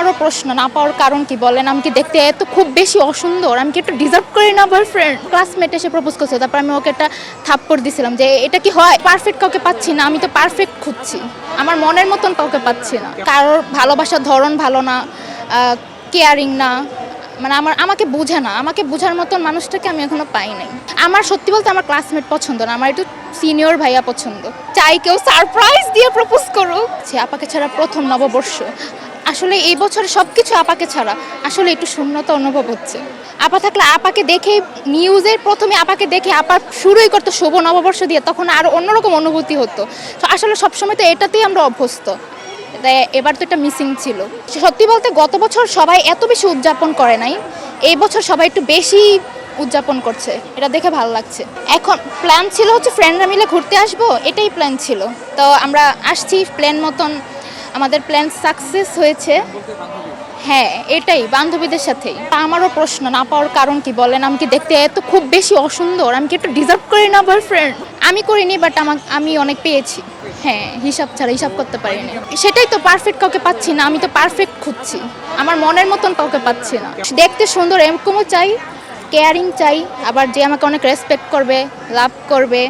আমারও প্রশ্ন, না পাওয়ার কারণ কি বলেন? আমি কি দেখতে এত খুব বেশি অসুন্দর? আমি কি একটু ডিজার্ভ করি না বয়ফ্রেন্ড? ক্লাসমেট এসে প্রপোজ করছে, তারপর আমি ওকে একটা থাপ্পড় দিছিলাম যে এটা কি হয়? পারফেক্ট কাউকে পাচ্ছি না, আমি তো পারফেক্ট খুঁজছি, আমার মনের মতন কাউকে পাচ্ছি না। কারোর ভালোবাসার ধরন ভালো না, কেয়ারিং না, মানে আমাকে বোঝে না, আমাকে বোঝার মতন মানুষটাকে আমি এখনো পাই নাই। আমার সত্যি বলতে আমার ক্লাসমেট পছন্দ না, আমার একটু সিনিয়র ভাইয়া পছন্দ। চাই কেউ সারপ্রাইজ দিয়ে প্রপোজ করুক। সে আপাকে ছাড়া প্রথম নববর্ষ, আসলে এই বছর সব কিছু আপাকে ছাড়া আসলে একটু শূন্যতা অনুভব হচ্ছে। আপা থাকলে আপাকে দেখে, নিউজের প্রথমে আপাকে দেখে আপা শুরুই করতো শুভ নববর্ষ দিয়ে, তখন আর অন্যরকম অনুভূতি হতো। তো আসলে সবসময় তো এটাতেই আমরা অভ্যস্ত, তাই এবার তো এটা মিসিং ছিল। সত্যি বলতে গত বছর সবাই এত বেশি উদযাপন করে নাই, এই বছর সবাই একটু বেশি উদযাপন করছে, এটা দেখে ভালো লাগছে। এখন প্ল্যান ছিল হচ্ছে ফ্রেন্ডরা মিলে ঘুরতে আসবো, এটাই প্ল্যান ছিল। তো আমরা আসছি প্ল্যান মতন, আমাদের প্ল্যান সাকসেস হয়েছে। হ্যাঁ, এটাই বান্ধবীদের সাথেই। তা আমারও প্রশ্ন, না পাওয়ার কারণ কি বলেন? আমি কি দেখতে এত খুব বেশি অসুন্দর? আমি কি একটু ডিজার্ভ করি না বয়ফ্রেন্ড? আমি করিনি, বাট আমি অনেক পেয়েছি। হ্যাঁ, হিসাব ছাড়া হিসাব করতে পারিনি। সেটাই তো, পারফেক্ট কাউকে পাচ্ছি না, আমি তো পারফেক্ট খুঁজছি, আমার মনের মতন কাউকে পাচ্ছি না। দেখতে সুন্দর এরকমও চাই, কেয়ারিং চাই, আবার যে আমাকে অনেক রেসপেক্ট করবে, লাভ করবে।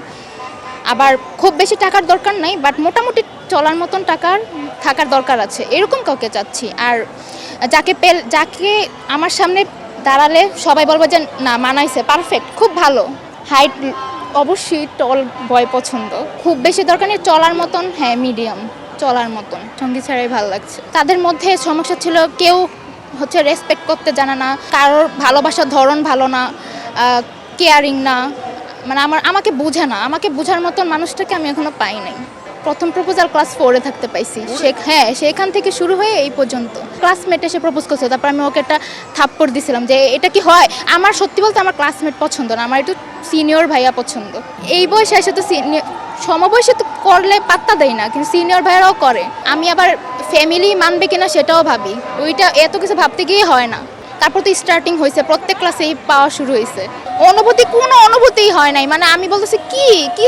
আবার খুব বেশি টাকার দরকার নাই, বাট মোটামুটি চলার মতন টাকার থাকার দরকার আছে, এরকম কাউকে চাচ্ছি। আর যাকে আমার সামনে দাঁড়ালে সবাই বলবে যে না মানাইছে, পারফেক্ট, খুব ভালো। হাইট অবশ্যই টল বয় পছন্দ, খুব বেশি দরকার নেই, চলার মতন, হ্যাঁ মিডিয়াম চলার মতন, সঙ্গী ছাড়াই ভালো লাগছে। তাদের মধ্যে সমস্যা ছিল, কেউ হচ্ছে রেসপেক্ট করতে জানে না, কারোর ভালোবাসার ধরন ভালো না, কেয়ারিং না, মানে আমাকে বোঝে না, আমাকে বোঝার মতন মানুষটাকে আমি এখনো পাই নাই। প্রথম প্রপোজাল ক্লাস 4-এ থাকতে পাইছি, হ্যাঁ সেখান থেকে শুরু হয়ে এই পর্যন্ত। ক্লাসমেট এসে প্রপোজ করছে, তারপর আমি ওকে একটা থাপ্পড় দিছিলাম যে এটা কি হয়? আমার সত্যি বলতে আমার ক্লাসমেট পছন্দ না, আমার একটু সিনিয়র ভাইয়া পছন্দ। এই বয়সে এসে তো সমবয়সে তো করলে পাত্তা দেয় না, কিন্তু সিনিয়র ভাইয়ারাও করে। আমি আবার ফ্যামিলি মানবে কিনা সেটাও ভাবি, ওইটা এত কিছু ভাবতে গিয়ে হয় না। তারপর তো স্টার্টিং হয়েছে, প্রত্যেক ক্লাসেই পাওয়া শুরু হয়েছে। কোনো অনুভূতিই হয় নাই, মানে আমি বলতেছি কি কি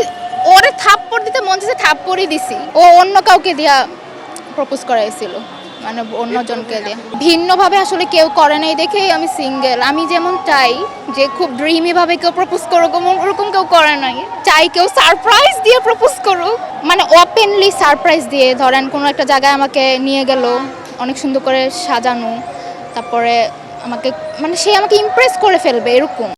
ওরে থাপ্পড় দিতে মন চাইছে, থাপ্পড়ই দিছি। ও অন্য কাউকে দিয়া প্রপোজ করাইছিল, মানে অন্যজনকে দিয়ে। ভিন্নভাবে আসলে কেউ করে নাই দেখেই আমি সিঙ্গেল। আমি যেমন চাই যে খুব ড্রিমি ভাবে কেউ প্রপোজ করুক, ওরকম কেউ করে নাই। চাই কেউ সারপ্রাইজ দিয়ে প্রপোজ করুক, মানে ওপেনলি সারপ্রাইজ দিয়ে। ধরেন কোনো একটা জায়গায় আমাকে নিয়ে গেল, অনেক সুন্দর করে সাজানো, তারপরে আমাকে, মানে সে আমাকে ইমপ্রেস করে ফেলবে এরকম।